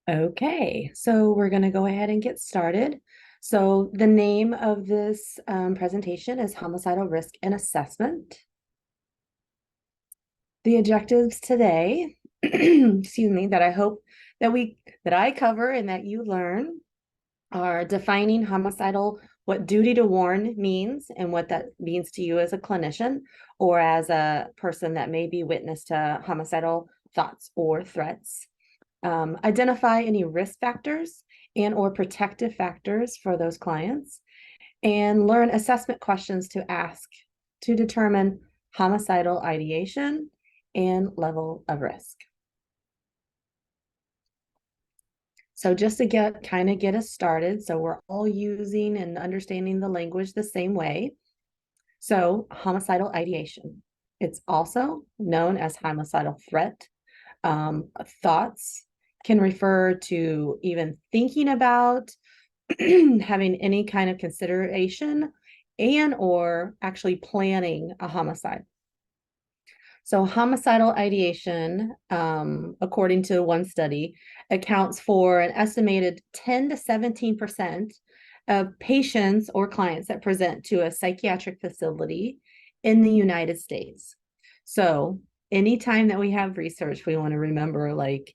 Okay, so we're going to go ahead and get started. So the name of this presentation is Homicidal Risk and Assessment. The objectives today, excuse me, that I hope that I cover and that you learn are defining homicidal, what duty to warn means and what that means to you as a clinician or as a person that may be witness to homicidal thoughts or threats. Identify any risk factors and or protective factors for those clients, and learn assessment questions to ask to determine homicidal ideation and level of risk. So just to get us started, so we're all using and understanding the language the same way. So homicidal ideation, it's also known as homicidal threat. Thoughts can refer to even thinking about having any kind of consideration and or actually planning a homicide. So homicidal ideation, according to one study, accounts for an estimated 10 to 17% of patients or clients that present to a psychiatric facility in the United States. So anytime that we have research, we want to remember, like,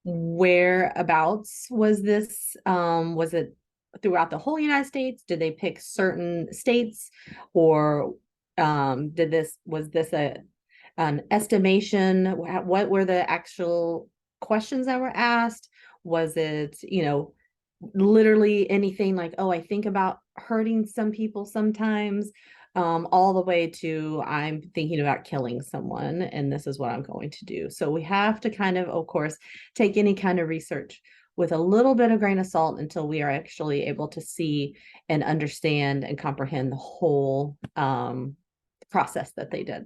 whereabouts was this? Was it throughout the whole United States? Did they pick certain states, or was this an estimation? What were the actual questions that were asked? Was it, literally anything like, oh, I think about hurting some people sometimes, all the way to I'm thinking about killing someone and this is what I'm going to do. So we have to kind of course, take any kind of research with a little bit of grain of salt until we are actually able to see and understand and comprehend the whole process that they did.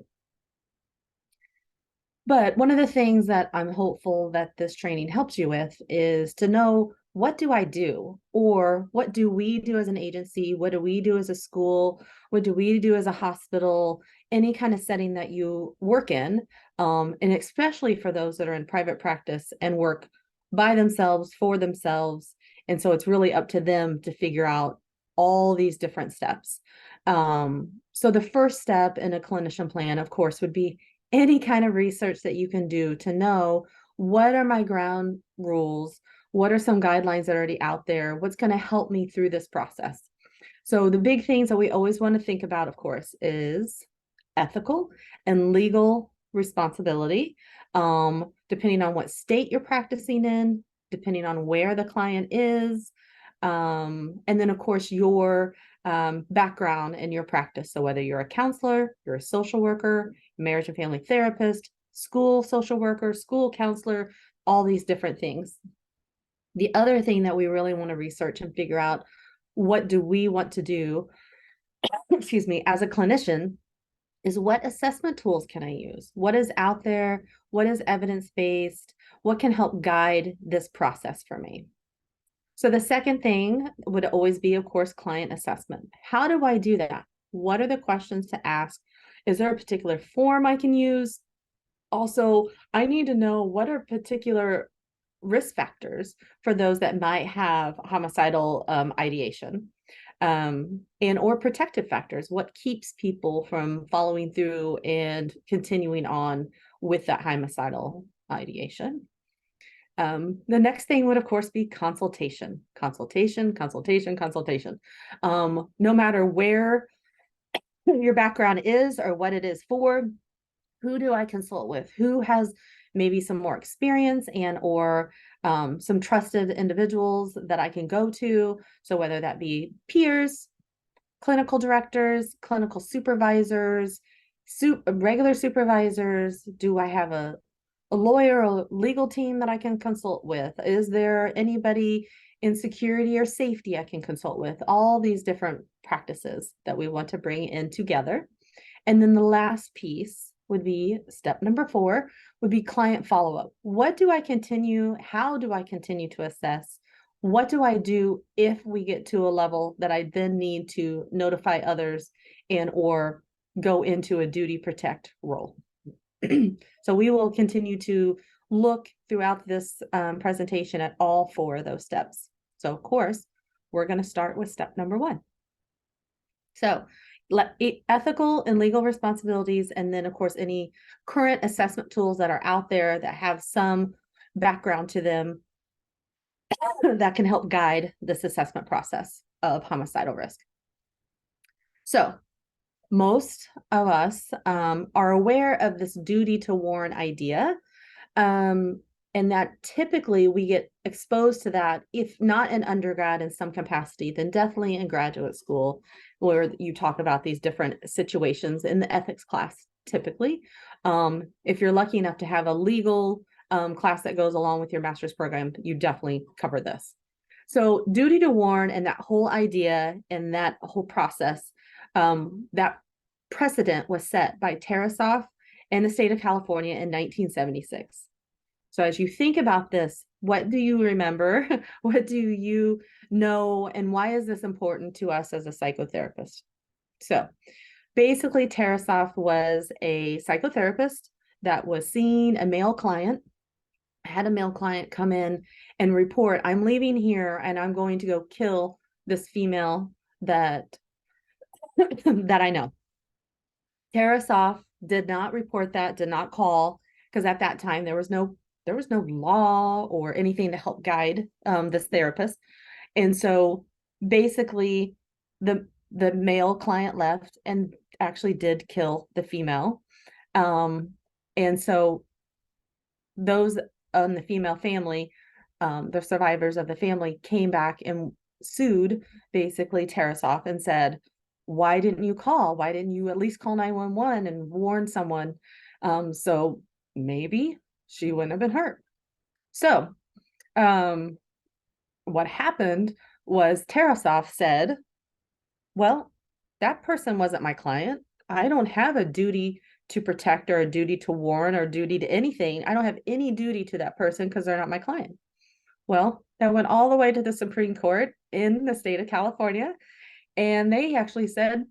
But one of the things that I'm hopeful that this training helps you with is to know, what do I do? Or what do we do as an agency? What do we do as a school? What do we do as a hospital? Any kind of setting that you work in, and especially for those that are in private practice and work by themselves, for themselves. And so it's really up to them to figure out all these different steps. So the first step in a clinician plan, of course, would be any kind of research that you can do to know, what are my ground rules? What are some guidelines that are already out there? What's going to help me through this process? So the big things that we always want to think about, of course, is ethical and legal responsibility, depending on what state you're practicing in, depending on where the client is, and then, of course, your background in your practice. So whether you're a counselor, you're a social worker, marriage and family therapist, school social worker, school counselor, all these different things. The other thing that we really want to research and figure out, what do we want to do, excuse me, as a clinician, is what assessment tools can I use? What is out there? What is evidence-based? What can help guide this process for me? So the second thing would always be, of course, client assessment. How do I do that? What are the questions to ask? Is there a particular form I can use? Also, I need to know, what are particular risk factors for those that might have homicidal ideation, and or protective factors. What keeps people from following through and continuing on with that homicidal ideation? The next thing would, of course, be consultation. No matter where your background is or what it is for, who do I consult with? Who has maybe some more experience and or some trusted individuals that I can go to? So whether that be peers, clinical directors, clinical supervisors, regular supervisors, do I have a lawyer or legal team that I can consult with? Is there anybody in security or safety I can consult with? All these different practices that we want to bring in together. And then the last piece would be step number 4, would be client follow-up. What do I continue? How do I continue to assess? What do I do if we get to a level that I then need to notify others and or go into a duty protect role? So we will continue to look throughout this presentation at all 4 of those steps. So of course, we're going to start with step number 1. So ethical and legal responsibilities, and then of course, any current assessment tools that are out there that have some background to them that can help guide this assessment process of homicidal risk. So most of us are aware of this duty to warn idea. And that typically we get exposed to that, if not in undergrad in some capacity, then definitely in graduate school, where you talk about these different situations in the ethics class, typically. If you're lucky enough to have a legal class that goes along with your master's program, you definitely cover this. So duty to warn and that whole idea and that whole process, that precedent was set by Tarasoff and the state of California in 1976. So as you think about this, what do you remember? What do you know? And why is this important to us as a psychotherapist? So basically, Tarasoff was a psychotherapist that was seeing a male client, had a male client come in and report, I'm leaving here and I'm going to go kill this female that that I know. Tarasoff did not report that, did not call, because at that time there was no law or anything to help guide this therapist. And so basically the male client left and actually did kill the female. And so those on the female family, the survivors of the family, came back and sued basically Tarasoff and said, why didn't you call? Why didn't you at least call 911 and warn someone? So maybe she wouldn't have been hurt. So what happened was Tarasoff said, well, that person wasn't my client. I don't have a duty to protect or a duty to warn or duty to anything. I don't have any duty to that person because they're not my client. Well, that went all the way to the Supreme Court in the state of California. And they actually said,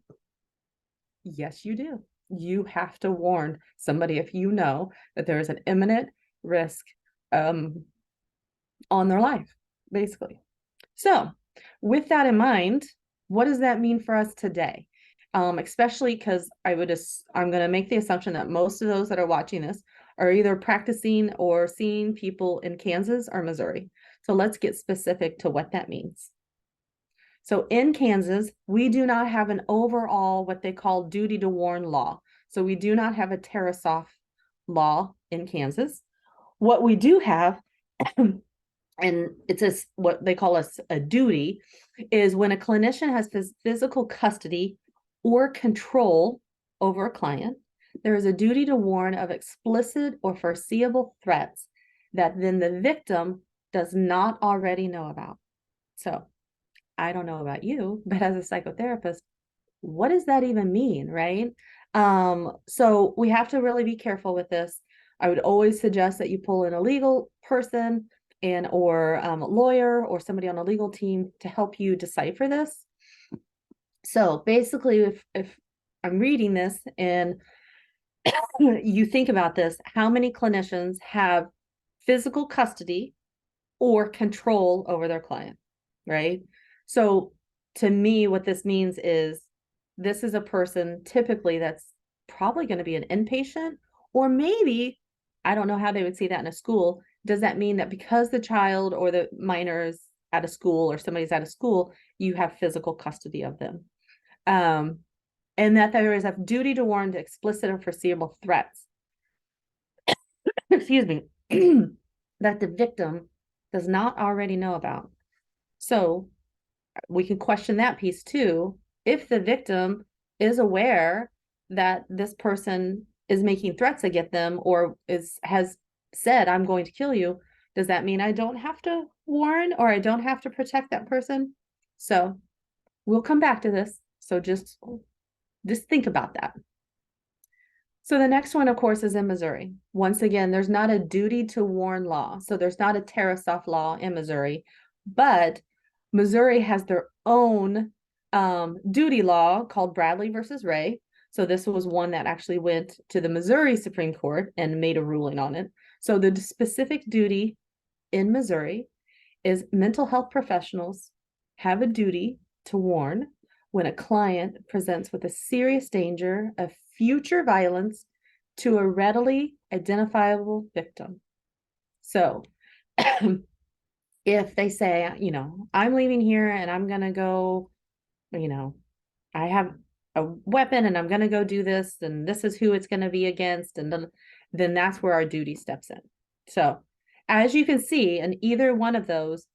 yes, you do. You have to warn somebody if you know that there is an imminent risk on their life, basically. So with that in mind, what does that mean for us today? Especially because I'm going to make the assumption that most of those that are watching this are either practicing or seeing people in Kansas or Missouri. So let's get specific to what that means. So in Kansas, we do not have an overall what they call duty to warn law. So we do not have a Tarasoff law in Kansas. What we do have, and it's what they call a duty, is when a clinician has physical custody or control over a client, there is a duty to warn of explicit or foreseeable threats that then the victim does not already know about. So I don't know about you, but as a psychotherapist, what does that even mean, right? So we have to really be careful with this. I would always suggest that you pull in a legal person or a lawyer or somebody on a legal team to help you decipher this. So basically, if I'm reading this and you think about this, how many clinicians have physical custody or control over their client, right? So to me, what this means is this is a person typically that's probably going to be an inpatient, or maybe, I don't know how they would see that in a school. Does that mean that because the child or the minor is at a school or somebody's at a school, you have physical custody of them? And that there is a duty to warn to explicit or foreseeable threats, excuse me, that the victim does not already know about. So we can question that piece too. If the victim is aware that this person is making threats against them or has said, I'm going to kill you, does that mean I don't have to warn or I don't have to protect that person? So we'll come back to this. So just think about that. So the next one, of course, is in Missouri. Once again, there's not a duty to warn law. So there's not a Tarasoff law in Missouri, but Missouri has their own duty law called Bradley versus Ray. So this was one that actually went to the Missouri Supreme Court and made a ruling on it. So the specific duty in Missouri is mental health professionals have a duty to warn when a client presents with a serious danger of future violence to a readily identifiable victim. So if they say, I'm leaving here and I'm going to go, I have a weapon and I'm going to go do this, and this is who it's going to be against. And then that's where our duty steps in. So as you can see, in either one of those,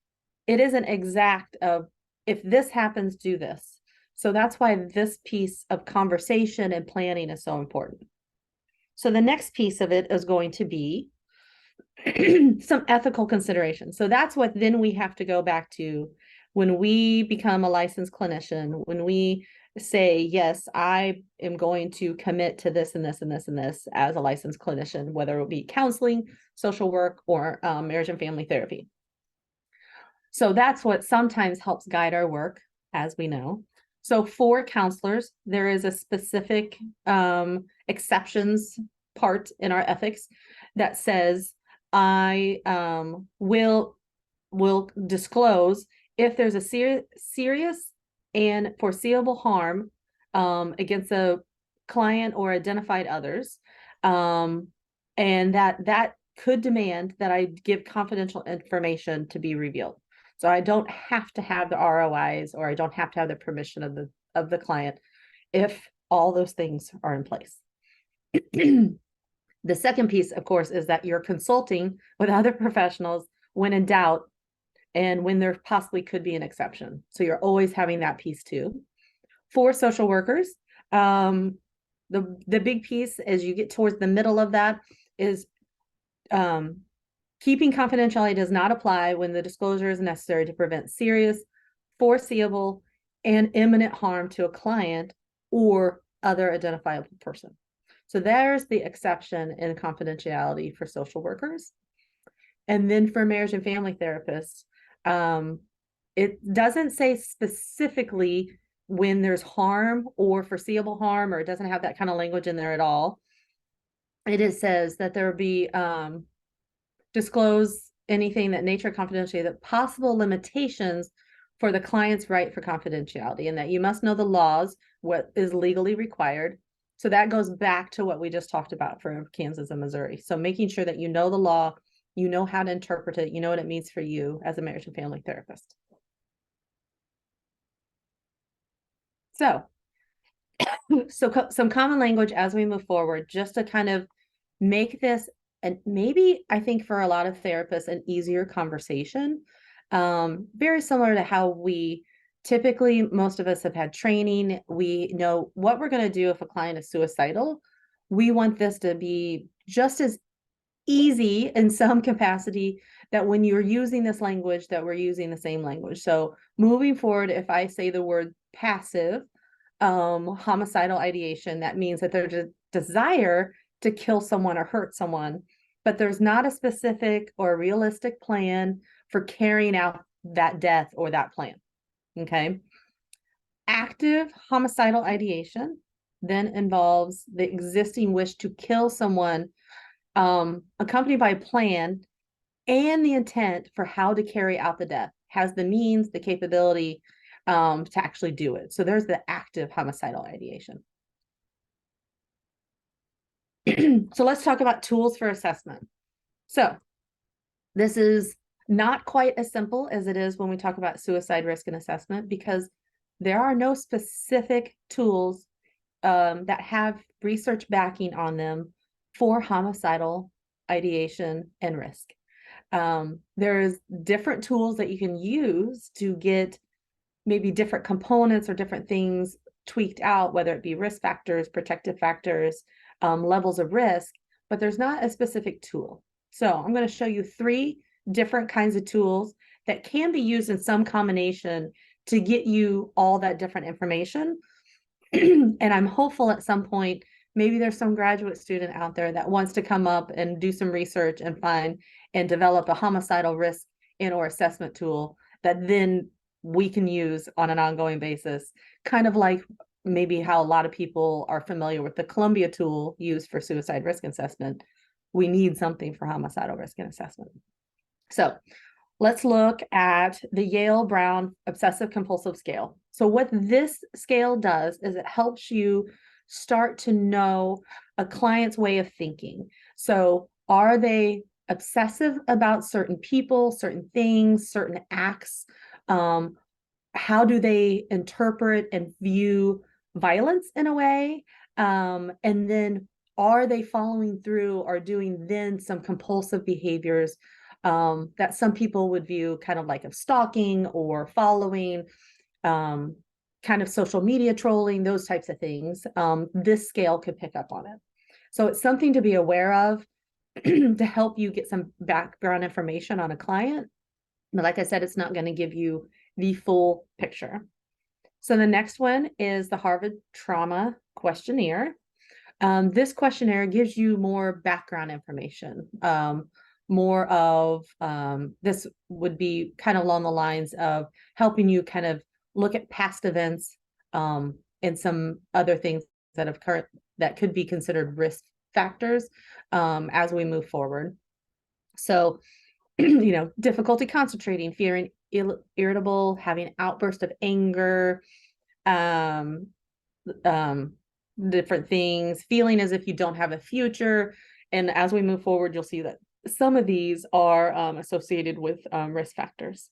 it isn't exact of if this happens, do this. So that's why this piece of conversation and planning is so important. So the next piece of it is going to be some ethical considerations. So that's what then we have to go back to when we become a licensed clinician, when we say, yes, I am going to commit to this and this and this and this as a licensed clinician, whether it be counseling, social work, or marriage and family therapy. So that's what sometimes helps guide our work, as we know. So for counselors, there is a specific exceptions part in our ethics that says I will disclose if there's a serious and foreseeable harm against a client or identified others, and that could demand that I give confidential information to be revealed. So I don't have to have the ROIs, or I don't have to have the permission of the client if all those things are in place. The second piece, of course, is that you're consulting with other professionals when in doubt and when there possibly could be an exception. So you're always having that piece too. For social workers, the big piece as you get towards the middle of that is keeping confidentiality does not apply when the disclosure is necessary to prevent serious, foreseeable, and imminent harm to a client or other identifiable person. So there's the exception in confidentiality for social workers. And then for marriage and family therapists, it doesn't say specifically when there's harm or foreseeable harm, or it doesn't have that kind of language in there at all. It says that there will be disclose anything that nature confidentiality, that possible limitations for the client's right for confidentiality, and that you must know the laws, what is legally required. So that goes back to what we just talked about for Kansas and Missouri. So making sure that you know the law, you know how to interpret it, you know what it means for you as a marriage and family therapist. So some common language as we move forward, just to kind of make this, and maybe I think for a lot of therapists, an easier conversation. Very similar to how we typically, most of us have had training. We know what we're going to do if a client is suicidal. We want this to be just as easy in some capacity, that when you're using this language, that we're using the same language. So moving forward, if I say the word passive, homicidal ideation, that means that there's a desire to kill someone or hurt someone, but there's not a specific or realistic plan for carrying out that death or that plan. Okay. Active homicidal ideation then involves the existing wish to kill someone, accompanied by a plan and the intent for how to carry out the death, has the means, the capability to actually do it. So there's the active homicidal ideation. So let's talk about tools for assessment. So this is not quite as simple as it is when we talk about suicide risk and assessment, because there are no specific tools that have research backing on them for homicidal ideation and risk. There's different tools that you can use to get maybe different components or different things tweaked out, whether it be risk factors, protective factors, levels of risk, but there's not a specific tool. So I'm going to show you 3 different kinds of tools that can be used in some combination to get you all that different information. And I'm hopeful at some point, maybe there's some graduate student out there that wants to come up and do some research and find and develop a homicidal risk and or assessment tool that then we can use on an ongoing basis, kind of like maybe how a lot of people are familiar with the Columbia tool used for suicide risk assessment. we need something for homicidal risk and assessment. So let's look at the Yale-Brown Obsessive Compulsive Scale. So what this scale does is it helps you start to know a client's way of thinking. So are they obsessive about certain people, certain things, certain acts? How do they interpret and view violence in a way? And then are they following through or doing then some compulsive behaviors that some people would view kind of like of stalking or following, kind of social media trolling, those types of things. This scale could pick up on it. So it's something to be aware of to help you get some background information on a client. But like I said, it's not going to give you the full picture. So the next one is the Harvard Trauma Questionnaire. This questionnaire gives you more background information. More of this would be kind of along the lines of helping you kind of look at past events and some other things that have occurred that could be considered risk factors as we move forward. So, difficulty concentrating, feeling irritable, having outburst of anger, different things, feeling as if you don't have a future. And as we move forward, you'll see that some of these are associated with risk factors.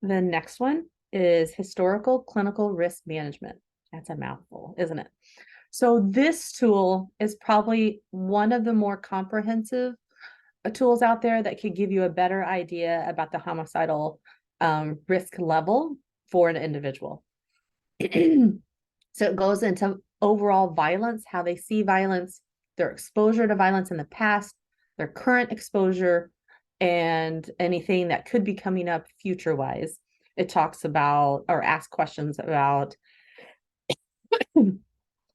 The next one is historical clinical risk management. That's a mouthful, isn't it? So this tool is probably one of the more comprehensive tools out there that could give you a better idea about the homicidal risk level for an individual. So it goes into overall violence, how they see violence, their exposure to violence in the past, their current exposure, and anything that could be coming up future-wise. It talks about or asks questions about,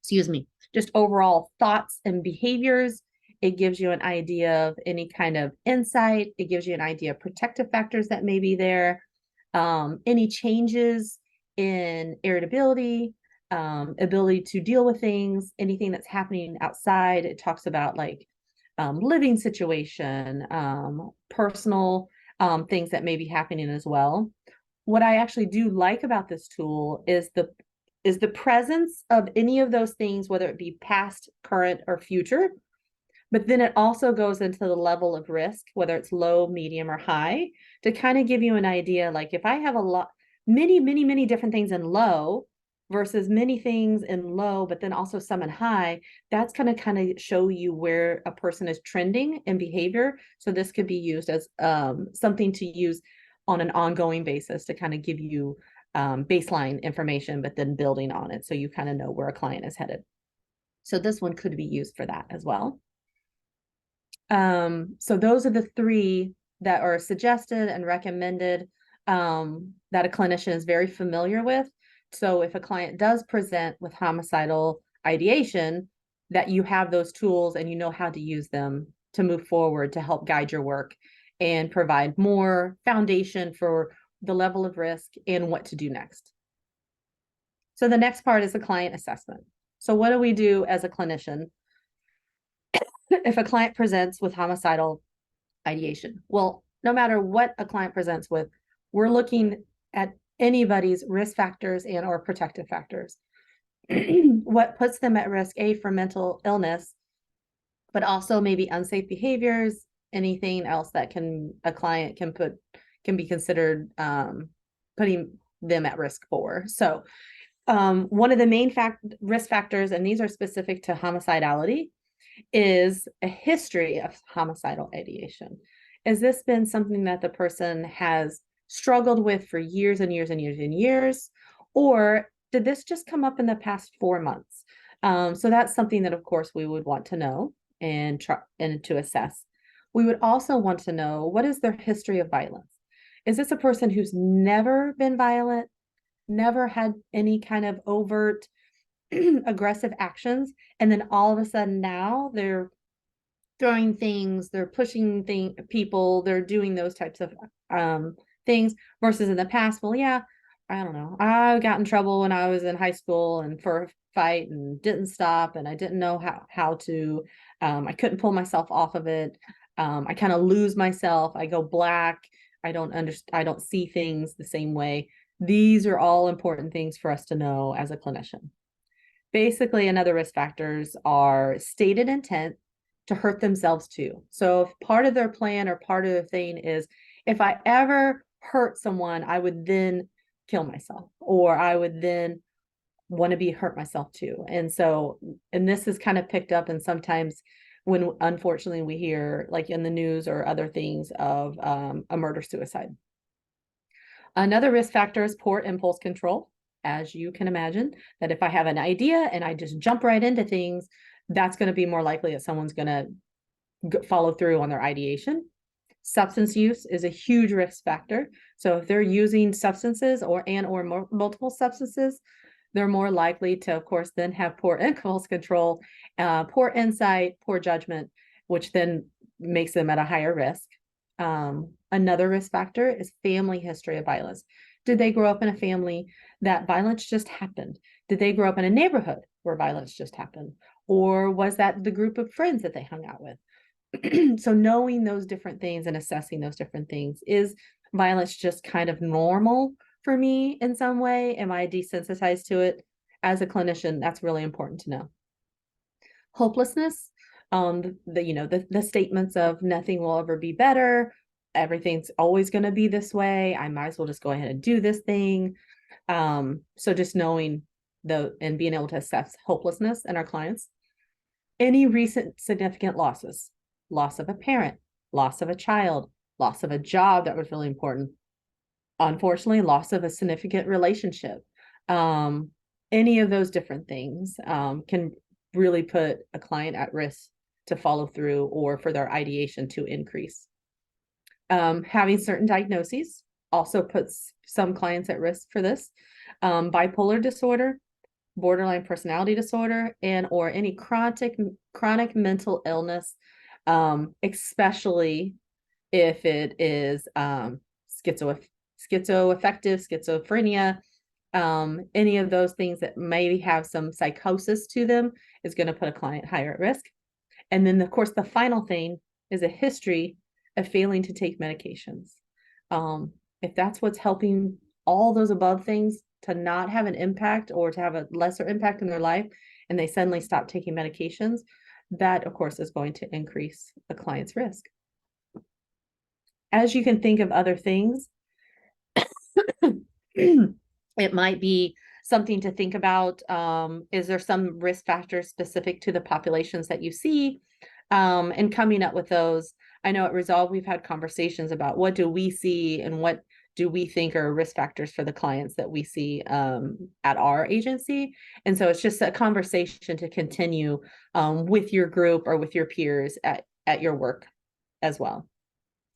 excuse me, just overall thoughts and behaviors. It gives you an idea of any kind of insight. It gives you an idea of protective factors that may be there, any changes in irritability, ability to deal with things, anything that's happening outside. It talks about like living situation, personal things that may be happening as well. What I actually do like about this tool is the presence of any of those things, whether it be past, current, or future. But then it also goes into the level of risk, whether it's low, medium, or high, to kind of give you an idea. Like if I have many different things in low versus many things in low, but then also some in high, that's going to kind of show you where a person is trending in behavior. So this could be used as something to use on an ongoing basis to kind of give you baseline information, but then building on it so you kind of know where a client is headed. So this one could be used for that as well. So those are the three that are suggested and recommended that a clinician is very familiar with. So if a client does present with homicidal ideation, that you have those tools and you know how to use them to move forward to help guide your work and provide more foundation for the level of risk and what to do next. So the next part is the client assessment. So what do we do as a clinician if a client presents with homicidal ideation? Well, no matter what a client presents with, we're looking at anybody's risk factors and or protective factors. What puts them at risk, for mental illness, but also maybe unsafe behaviors, anything else that a client can be considered putting them at risk for. So one of the main risk factors, and these are specific to homicidality, is a history of homicidal ideation. Has this been something that the person has struggled with for years and years and years and years? Or did this just come up in the past 4 months? So that's something that, of course, we would want to know and to assess. We would also want to know, what is their history of violence? Is this a person who's never been violent, never had any kind of overt aggressive actions, and then all of a sudden now they're throwing things, they're pushing people, they're doing those types of things, versus in the past, well, yeah, I don't know, I got in trouble when I was in high school and for fight and didn't stop, and I didn't know how to, I couldn't pull myself off of it. I kind of lose myself. I go black. I don't understand. I don't see things the same way. These are all important things for us to know as a clinician. Basically, another risk factors are stated intent to hurt themselves too. So if part of their plan or part of the thing is, if I ever hurt someone, I would then kill myself, or I would then want to be hurt myself too. And so, and this is kind of picked up, and sometimes when unfortunately we hear like in the news or other things of a murder suicide. Another risk factor is poor impulse control. As you can imagine, that if I have an idea and I just jump right into things, that's going to be more likely that someone's going to follow through on their ideation. Substance use is a huge risk factor. So if they're using substances or multiple substances, they're more likely to, of course, then have poor impulse control, poor insight, poor judgment, which then makes them at a higher risk. Another risk factor is family history of violence. Did they grow up in a family that violence just happened? Did they grow up in a neighborhood where violence just happened? Or was that the group of friends that they hung out with? So knowing those different things and assessing those different things. Is violence just kind of normal for me in some way? Am I desensitized to it? As a clinician, that's really important to know. Hopelessness, the statements of nothing will ever be better, everything's always going to be this way, I might as well just go ahead and do this thing. So just knowing and being able to assess hopelessness in our clients. Any recent significant losses, loss of a parent, loss of a child, loss of a job that was really important, unfortunately, loss of a significant relationship. Any of those different things can really put a client at risk to follow through or for their ideation to increase. Having certain diagnoses also puts some clients at risk for this. Bipolar disorder, borderline personality disorder, and or any chronic mental illness, especially if it is schizoaffective, schizophrenia, any of those things that maybe have some psychosis to them is going to put a client higher at risk. And then, of course, the final thing is a history of failing to take medications. If that's what's helping all those above things to not have an impact or to have a lesser impact in their life, and they suddenly stop taking medications, that, of course, is going to increase a client's risk. As you can think of other things, it might be something to think about. Is there some risk factors specific to the populations that you see? And coming up with those. I know at Resolve, we've had conversations about what do we see and what do we think are risk factors for the clients that we see at our agency. And so it's just a conversation to continue with your group or with your peers at your work as well.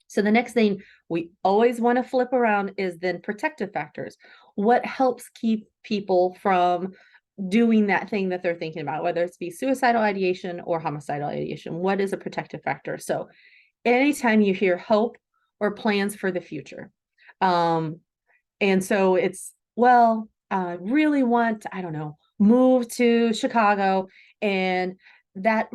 So the next thing we always want to flip around is then protective factors. What helps keep people from doing that thing that they're thinking about, whether it's be suicidal ideation or homicidal ideation? What is a protective factor? So anytime you hear hope or plans for the future. And so it's, well, I really want, I don't know, move to Chicago, and that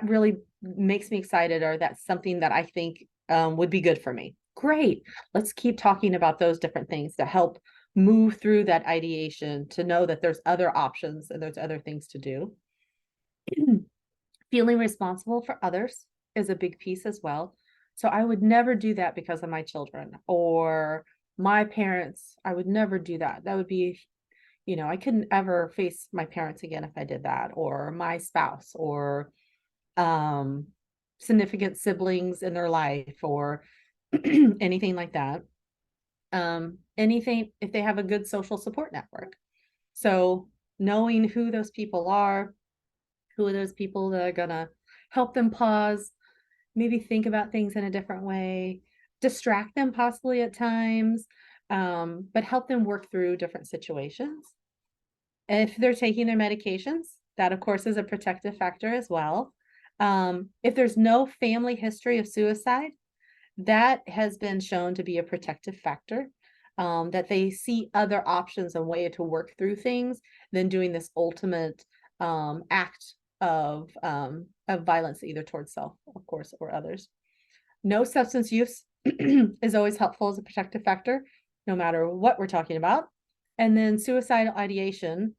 really makes me excited, or that's something that I think would be good for me. Great. Let's keep talking about those different things to help move through that ideation, to know that there's other options and there's other things to do. Feeling responsible for others is a big piece as well. So I would never do that because of my children or my parents. I would never do that. That would be, I couldn't ever face my parents again if I did that, or my spouse, or significant siblings in their life, or anything like that. Anything if they have a good social support network. So knowing who those people are, who are those people that are gonna help them pause, maybe think about things in a different way, distract them possibly at times, but help them work through different situations. If they're taking their medications, that of course is a protective factor as well. If there's no family history of suicide, that has been shown to be a protective factor. that they see other options and way to work through things than doing this ultimate act of violence, either towards self, of course, or others. No substance use is always helpful as a protective factor, no matter what we're talking about. And then suicidal ideation,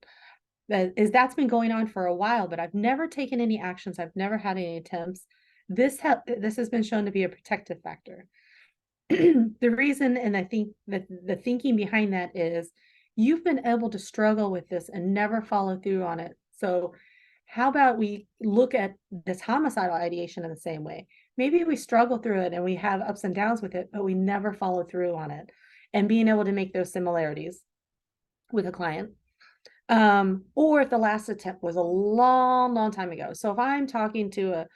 that's been going on for a while, but I've never taken any actions. I've never had any attempts. This has been shown to be a protective factor. The reason, and I think that the thinking behind that is you've been able to struggle with this and never follow through on it. So how about we look at this homicidal ideation in the same way? Maybe we struggle through it and we have ups and downs with it, but we never follow through on it. And being able to make those similarities with a client. Or if the last attempt was a long, long time ago. So if I'm talking to a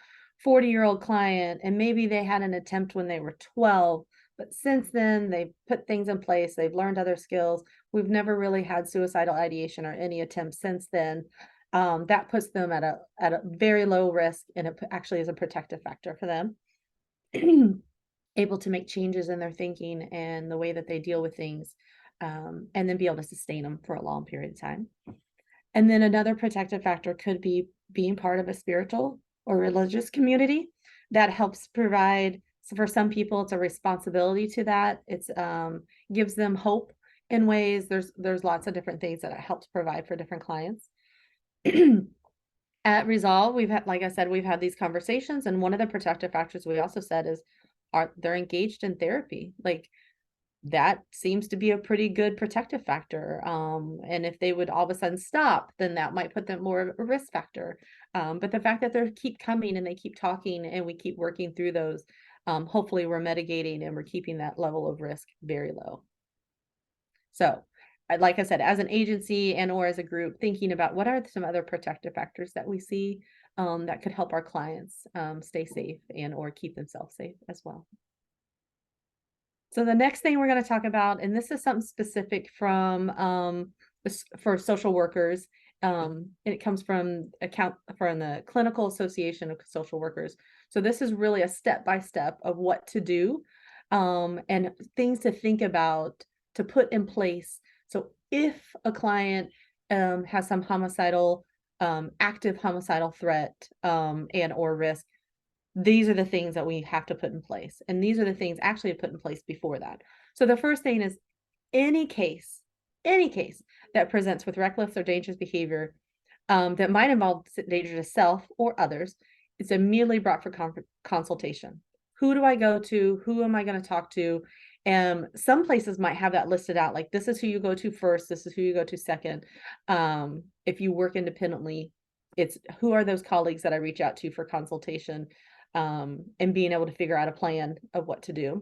40-year-old client and maybe they had an attempt when they were 12, but since then they've put things in place, they've learned other skills. We've never really had suicidal ideation or any attempts since then. That puts them at a very low risk, and it actually is a protective factor for them. Able to make changes in their thinking and the way that they deal with things, and then be able to sustain them for a long period of time. And then another protective factor could be being part of a spiritual or religious community that helps provide. So for some people, it's a responsibility to that. It's gives them hope in ways. There's lots of different things that it helps provide for different clients. At Resolve, like I said, we've had these conversations, and one of the protective factors we also said is they're engaged in therapy. Like that seems to be a pretty good protective factor. And if they would all of a sudden stop, then that might put them more of a risk factor. But the fact that they keep coming and they keep talking and we keep working through those, hopefully we're mitigating and we're keeping that level of risk very low. So, like I said, as an agency and or as a group, thinking about what are some other protective factors that we see that could help our clients stay safe and or keep themselves safe as well. So the next thing we're going to talk about, and this is something specific from for social workers, and it comes from the Clinical Association of Social Workers. So this is really a step-by-step of what to do and things to think about to put in place. So if a client has some homicidal, active homicidal threat and or risk, these are the things that we have to put in place. And these are the things actually put in place before that. So the first thing is any case that presents with reckless or dangerous behavior that might involve danger to self or others, it's immediately brought for consultation. Who do I go to? Who am I going to talk to? And some places might have that listed out, like this is who you go to first, this is who you go to second. If you work independently, it's who are those colleagues that I reach out to for consultation, and being able to figure out a plan of what to do.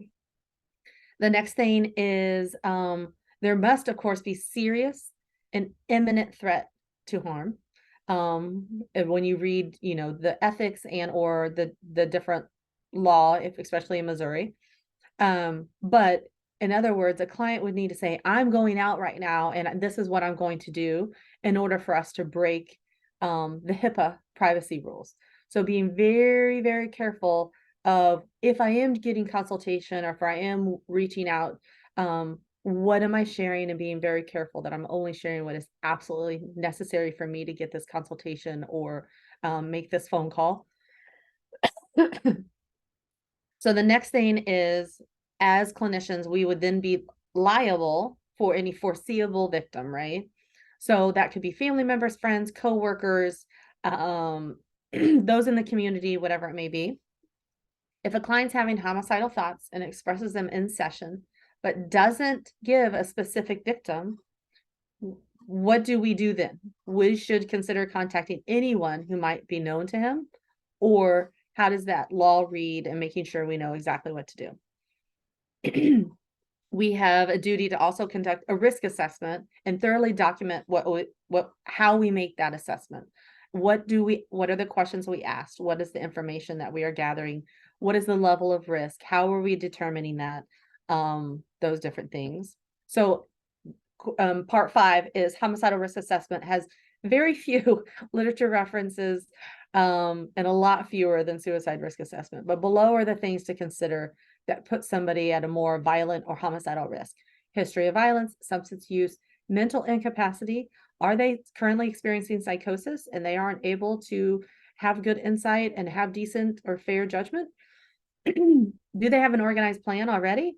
The next thing is there must, of course, be serious and imminent threat to harm. And when you read, the ethics and or the different law, especially in Missouri. But in other words, a client would need to say, I'm going out right now, and this is what I'm going to do in order for us to break the HIPAA privacy rules. So being very, very careful of if I am getting consultation or if I am reaching out, what am I sharing, and being very careful that I'm only sharing what is absolutely necessary for me to get this consultation or make this phone call. So the next thing is, as clinicians, we would then be liable for any foreseeable victim, right? So that could be family members, friends, coworkers, those in the community, whatever it may be. If a client's having homicidal thoughts and expresses them in session, but doesn't give a specific victim, what do we do then? We should consider contacting anyone who might be known to him, or how does that law read, and making sure we know exactly what to do. We have a duty to also conduct a risk assessment and thoroughly document how we make that assessment. What are the questions we asked? What is the information that we are gathering? What is the level of risk? How are we determining that? Those different things. So part 5 is homicidal risk assessment, has very few literature references and a lot fewer than suicide risk assessment. But below are the things to consider that put somebody at a more violent or homicidal risk. history of violence, substance use, mental incapacity. Are they currently experiencing psychosis and they aren't able to have good insight and have decent or fair judgment? Do they have an organized plan already?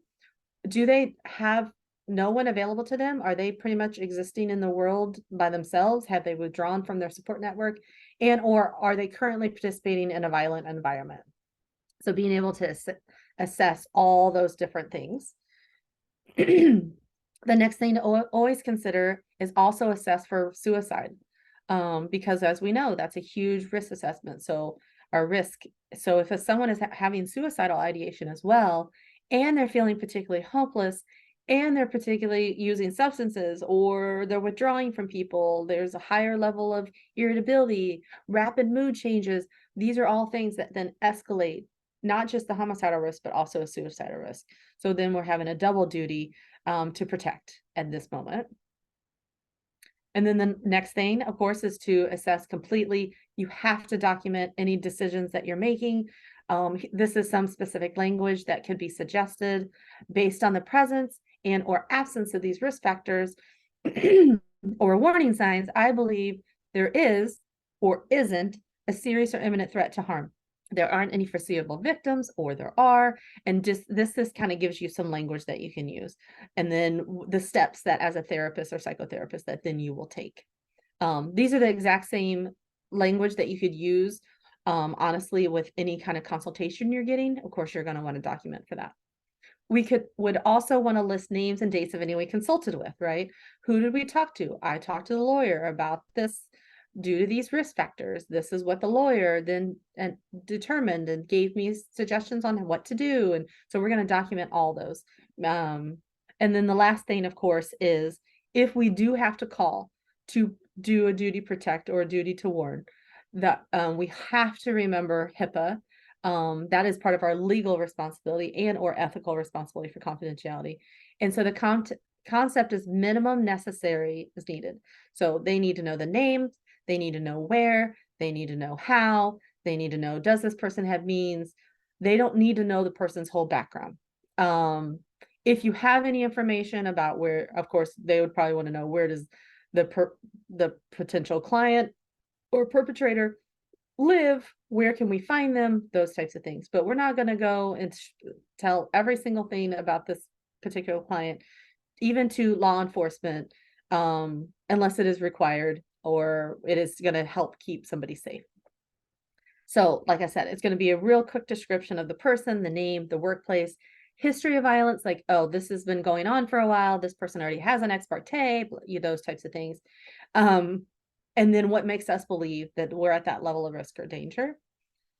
Do they have no one available to them? Are they pretty much existing in the world by themselves? Have they withdrawn from their support network? And or are they currently participating in a violent environment? So being able to assess all those different things. The next thing to always consider is also assess for suicide, because as we know, that's a huge risk assessment. So our risk. So if someone is having suicidal ideation as well, and they're feeling particularly hopeless, and they're particularly using substances, or they're withdrawing from people, there's a higher level of irritability, rapid mood changes. These are all things that then escalate not just the homicidal risk, but also a suicidal risk. So then we're having a double duty to protect at this moment. And then the next thing, of course, is to assess completely. You have to document any decisions that you're making. This is some specific language that could be suggested based on the presence and or absence of these risk factors or warning signs. I believe there is or isn't a serious or imminent threat to harm. There aren't any foreseeable victims, or there are, and just this kind of gives you some language that you can use, and then the steps that as a therapist or psychotherapist that then you will take. These are the exact same language that you could use honestly with any kind of consultation you're getting. Of course, you're going to want to document for that. Would also want to list names and dates of anyone we consulted with, right? Who did we talk to? I talked to the lawyer about this due to these risk factors. This is what the lawyer then determined and gave me suggestions on what to do. And so we're going to document all those. And then the last thing, of course, is if we do have to call to do a duty protect or a duty to warn, that we have to remember HIPAA. That is part of our legal responsibility and or ethical responsibility for confidentiality. And so the concept is minimum necessary is needed. So they need to know the name, they need to know where, they need to know how, they need to know, does this person have means? They don't need to know the person's whole background. If you have any information about where, of course, they would probably want to know where does the potential client or perpetrator live, where can we find them, those types of things. But we're not going to go and tell every single thing about this particular client, even to law enforcement, unless it is required or it is going to help keep somebody safe. So like I said, it's going to be a real quick description of the person, the name, the workplace, history of violence, like, oh, this has been going on for a while, this person already has an ex parte, those types of things. And then what makes us believe that we're at that level of risk or danger.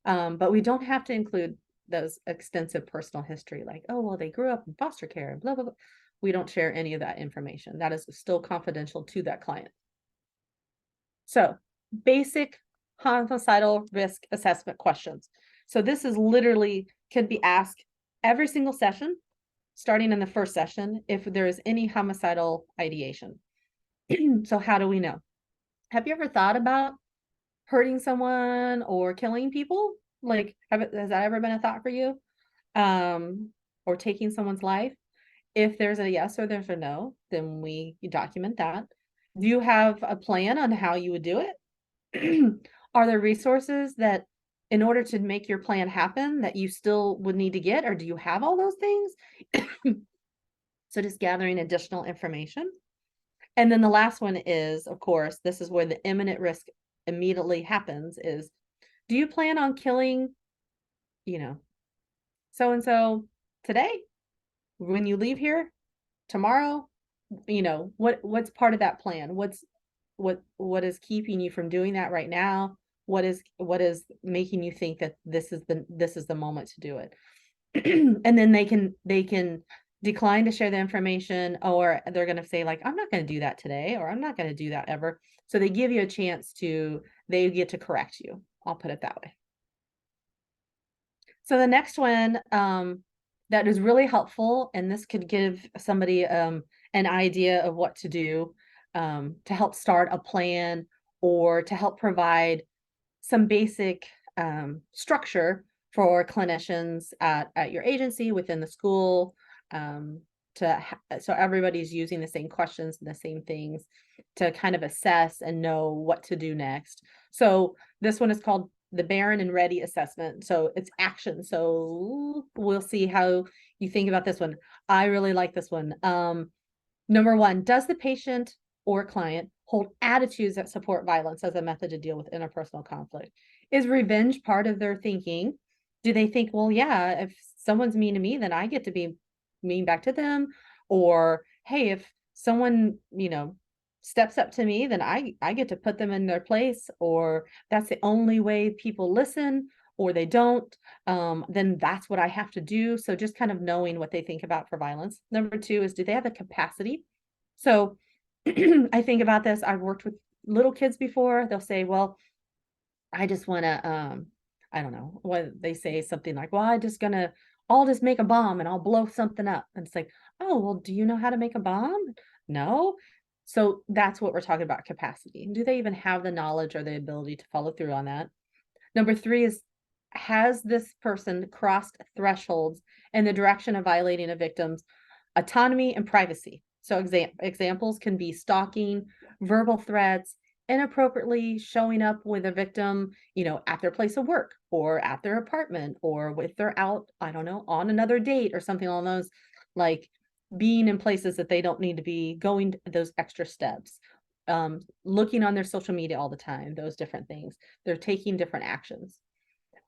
But we don't have to include those extensive personal history, like, oh, well, they grew up in foster care and blah, blah, blah. We don't share any of that information. That is still confidential to that client. So basic homicidal risk assessment questions. So this is literally can be asked every single session, starting in the first session, if there is any homicidal ideation. So how do we know? Have you ever thought about hurting someone or killing people? Like, has that ever been a thought for you? Or taking someone's life? If there's a yes or there's a no, then you document that. Do you have a plan on how you would do it? Are there resources that in order to make your plan happen that you still would need to get, or do you have all those things? So just gathering additional information. And then the last one is, of course, this is where the imminent risk immediately happens is, do you plan on killing, so-and-so today? When you leave here tomorrow? What's part of that plan? What is keeping you from doing that right now? What is making you think that this is the moment to do it? And then they can decline to share the information, or they're going to say, like, I'm not going to do that today, or I'm not going to do that ever. So they give you a chance they get to correct you. I'll put it that way. So the next one that is really helpful, and this could give somebody an idea of what to do to help start a plan or to help provide some basic structure for clinicians at your agency, within the school, so everybody's using the same questions and the same things to kind of assess and know what to do next. So this one is called the Barren and Ready assessment. So it's action. So we'll see how you think about this one. I really like this one. Number one, does the patient or client hold attitudes that support violence as a method to deal with interpersonal conflict? Is revenge part of their thinking? Do they think, well, yeah, if someone's mean to me, then I get to be mean back to them? Or, hey, if someone, steps up to me, then I get to put them in their place, or that's the only way people listen, or they don't, then that's what I have to do. So just kind of knowing what they think about for violence. Number two is, do they have the capacity? So I think about this. I've worked with little kids before. They'll say, well, I just want to, I don't know what they say, something like, well, I'll just make a bomb and I'll blow something up. And it's like, oh, well, do you know how to make a bomb? No. So that's what we're talking about, capacity. Do they even have the knowledge or the ability to follow through on that? Number three is, has this person crossed thresholds in the direction of violating a victim's autonomy and privacy? So examples can be stalking, verbal threats, inappropriately showing up with a victim, at their place of work or at their apartment, or if they're out, I don't know, on another date or something along those, like being in places that they don't need to be, going those extra steps, looking on their social media all the time, those different things. They're taking different actions.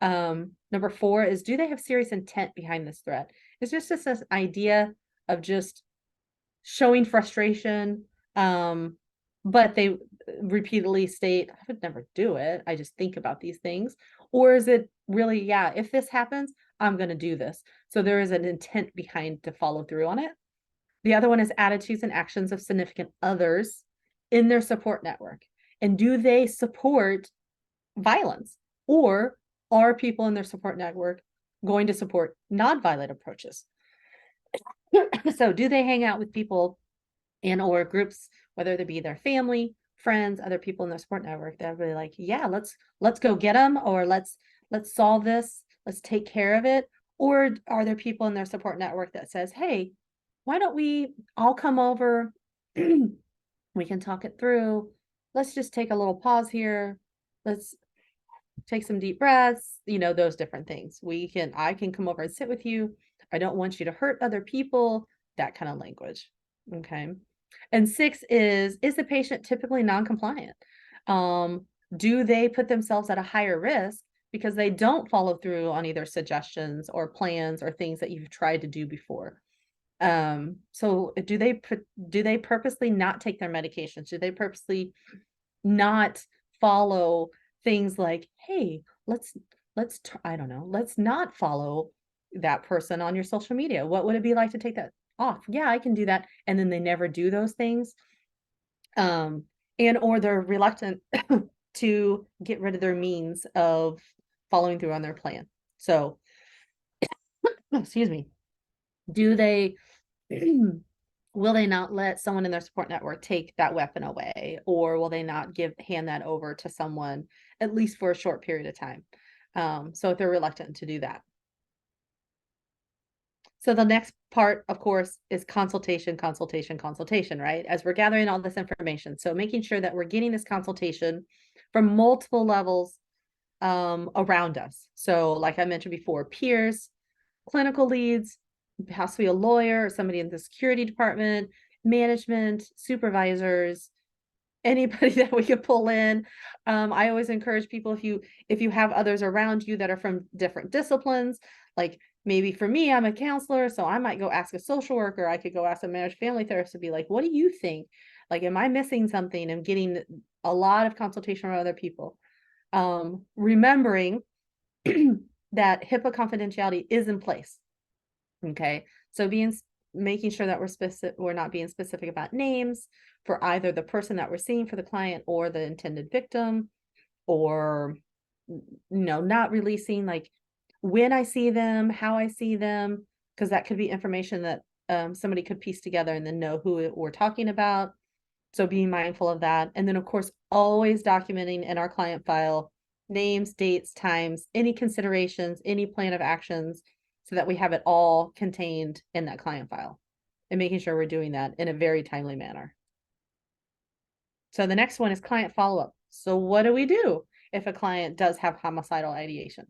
Number four is, do they have serious intent behind this threat? It's just this idea of just showing frustration, but they repeatedly state, I would never do it, I just think about these things. Or is it really, yeah, if this happens, I'm going to do this. So there is an intent behind to follow through on it. The other one is attitudes and actions of significant others in their support network. And do they support violence? Or are people in their support network going to support non-violent approaches? So do they hang out with people and or groups, whether they be their family, friends, other people in their support network, that are really like, yeah, let's go get them, or let's solve this, let's take care of it? Or are there people in their support network that says, hey, why don't we all come over? We can talk it through. Let's just take a little pause here. Let's take some deep breaths, those different things. I can come over and sit with you. I don't want you to hurt other people, that kind of language. Okay. And six is the patient typically non-compliant? Do they put themselves at a higher risk because they don't follow through on either suggestions or plans or things that you've tried to do before? So do they purposely not take their medications? Do they purposely not follow things like, hey, I don't know, let's not follow that person on your social media. What would it be like to take that off? Yeah, I can do that. And then they never do those things. And or they're reluctant to get rid of their means of following through on their plan. So, excuse me, do they will they not let someone in their support network take that weapon away, or will they not hand that over to someone, at least for a short period of time? So if they're reluctant to do that. So the next part, of course, is consultation, right? As we're gathering all this information. So making sure that we're getting this consultation from multiple levels around us. So like I mentioned before, peers, clinical leads, possibly a lawyer or somebody in the security department, management, supervisors, anybody that we could pull in. I always encourage people, if you have others around you that are from different disciplines, like maybe for me, I'm a counselor, so I might go ask a social worker. I could go ask a marriage family therapist to be like, what do you think? Like, am I missing something? I'm getting a lot of consultation from other people. Remembering that HIPAA confidentiality is in place. Okay, so making sure that we're not being specific about names for either the person that we're seeing for the client or the intended victim, or not releasing like when I see them, how I see them, because that could be information that somebody could piece together and then know who we're talking about. So being mindful of that. And then of course, always documenting in our client file names, dates, times, any considerations, any plan of actions, so that we have it all contained in that client file. and making sure we're doing that in a very timely manner. So the next one is client follow-up. So what do we do if a client does have homicidal ideation?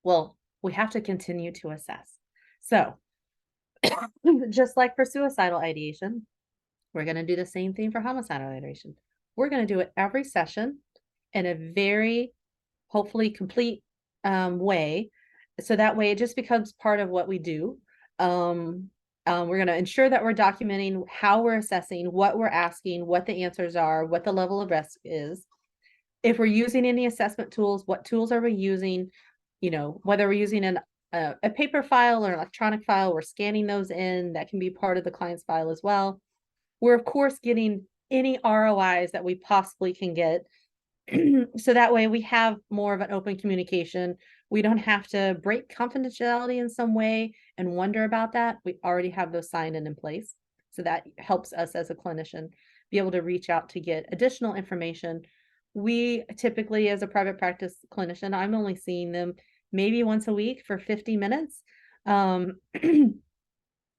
Well, we have to continue to assess. So just like for suicidal ideation, we're going to do the same thing for homicidal ideation. We're going to do it every session in a very hopefully complete way. So that way it just becomes part of what we do. We're going to ensure that we're documenting how we're assessing, what we're asking, what the answers are, what the level of risk is. If we're using any assessment tools, what tools are we using? You know, whether we're using a paper file or an electronic file, we're scanning those in. That can be part of the client's file as well. We're, of course, getting any ROIs that we possibly can get. So that way we have more of an open communication. We don't have to break confidentiality in some way and wonder about that. We already have those signed and in place. So that helps us as a clinician be able to reach out to get additional information. We typically, as a private practice clinician, I'm only seeing them maybe once a week for 50 minutes.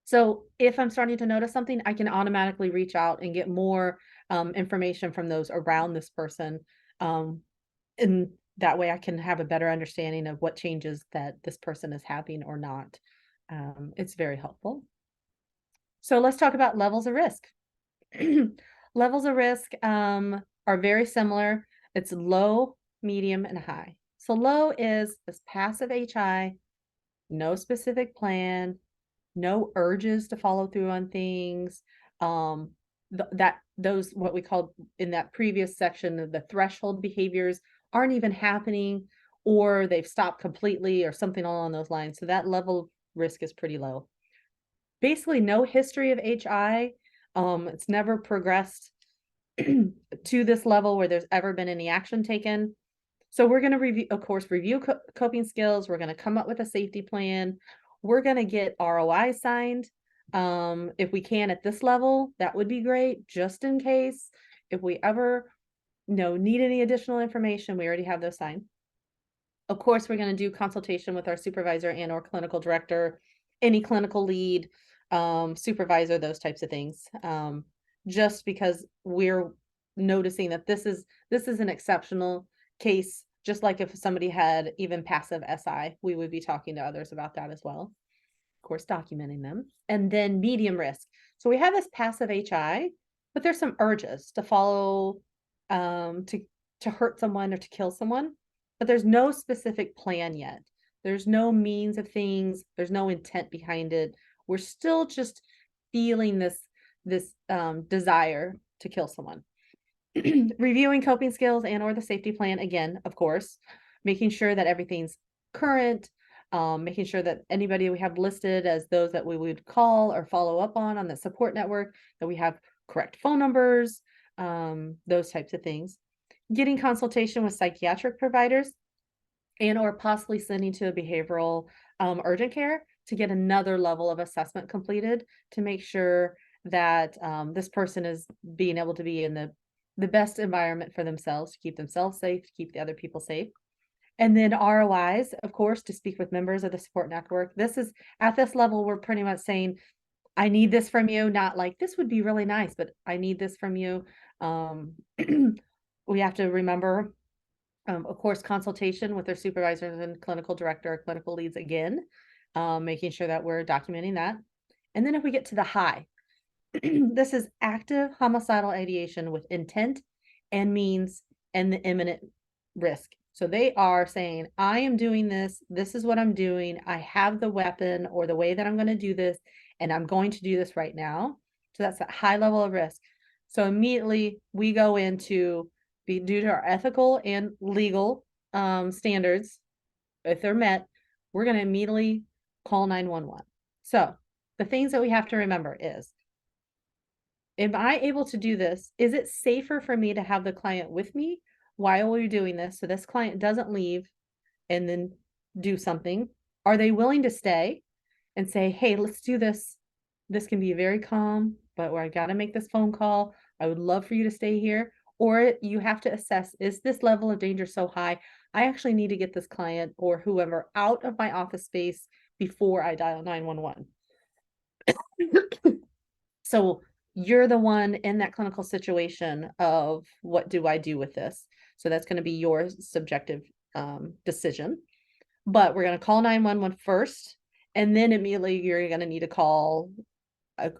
So if I'm starting to notice something, I can automatically reach out and get more information from those around this person. And that way I can have a better understanding of what changes that this person is having or not. It's very helpful. So let's talk about levels of risk. Levels of risk are very similar. It's low, medium, and high. So low is this passive HI, no specific plan, no urges to follow through on things. Those what we called in that previous section of the threshold behaviors aren't even happening, or they've stopped completely or something along those lines. So that level of risk is pretty low. Basically no history of HI. It's never progressed to this level where there's ever been any action taken. So we're going to review, of course, coping skills. We're going to come up with a safety plan. We're going to get ROI signed. If we can at this level, that would be great, just in case. If we ever need any additional information, we already have those signed. Of course, we're going to do consultation with our supervisor and or clinical director, any clinical lead, supervisor, those types of things. Just because we're noticing that this is an exceptional case, just like if somebody had even passive SI, we would be talking to others about that as well. Of course, documenting them. And then medium risk. So we have this passive HI, but there's some urges to follow, to hurt someone or to kill someone, but there's no specific plan yet. There's no means of things. There's no intent behind it. We're still just feeling this desire to kill someone. Reviewing coping skills and or the safety plan, again, of course, making sure that everything's current, making sure that anybody we have listed as those that we would call or follow up on the support network, that we have correct phone numbers, those types of things. Getting consultation with psychiatric providers and or possibly sending to a behavioral urgent care to get another level of assessment completed to make sure that this person is being able to be in the best environment for themselves, to keep themselves safe, to keep the other people safe. And then ROIs, of course, to speak with members of the support network. This is at this level, we're pretty much saying, I need this from you, not like this would be really nice, but I need this from you. We have to remember, of course, consultation with their supervisors and clinical director, clinical leads again, making sure that we're documenting that. And then if we get to the high, this is active homicidal ideation with intent and means and the imminent risk. So they are saying, I am doing this. This is what I'm doing. I have the weapon or the way that I'm going to do this, and I'm going to do this right now. So that's a high level of risk. So immediately we go into, due to our ethical and legal standards, if they're met, we're going to immediately call 911. So the things that we have to remember is, am I able to do this? Is it safer for me to have the client with me while we're doing this, so this client doesn't leave and then do something? Are they willing to stay and say, hey, let's do this? This can be very calm, but where I got to make this phone call. I would love for you to stay here. Or you have to assess, is this level of danger so high? I actually need to get this client or whoever out of my office space before I dial 911. So you're the one in that clinical situation of what do I do with this? So that's going to be your subjective decision. But we're going to call 911 first, and then immediately you're going to need to call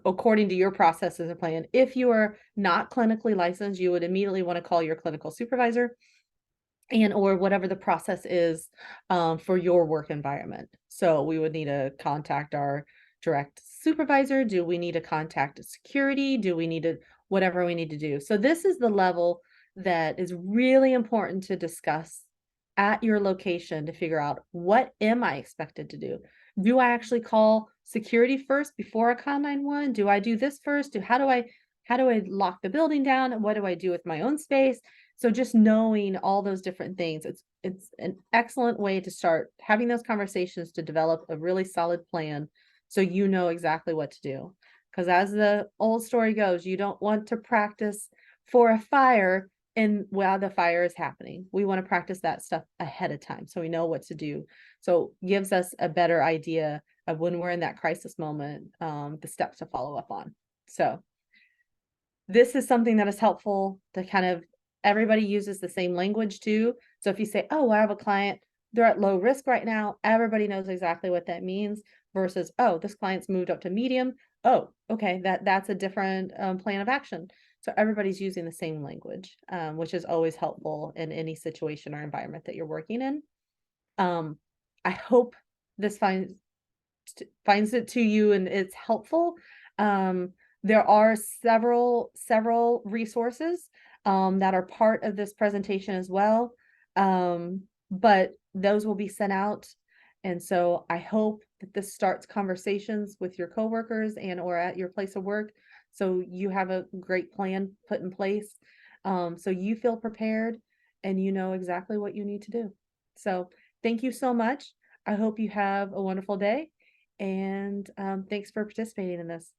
according to your processes and plan. If you are not clinically licensed, you would immediately want to call your clinical supervisor and or whatever the process is for your work environment. So we would need to contact our direct supervisor. Do we need to contact security? Do we need to whatever we need to do? So this is the level that is really important to discuss at your location to figure out what am I expected to do? Do I actually call security first before I call 911? Do I do this first? How do I lock the building down? What do I do with my own space? So just knowing all those different things, it's an excellent way to start having those conversations to develop a really solid plan so you know exactly what to do. Because as the old story goes, you don't want to practice for a fire and while the fire is happening. We want to practice that stuff ahead of time so we know what to do. So gives us a better idea of when we're in that crisis moment, the steps to follow up on. So this is something that is helpful to kind of everybody uses the same language too. So if you say, oh, I have a client, they're at low risk right now, everybody knows exactly what that means versus, oh, this client's moved up to medium. Oh, okay, that's a different plan of action. So everybody's using the same language, which is always helpful in any situation or environment that you're working in. I hope this finds it to you and it's helpful. There are several resources that are part of this presentation as well. But those will be sent out. And so I hope that this starts conversations with your coworkers and or at your place of work. So you have a great plan put in place. So you feel prepared and you know exactly what you need to do. So thank you so much. I hope you have a wonderful day and thanks for participating in this.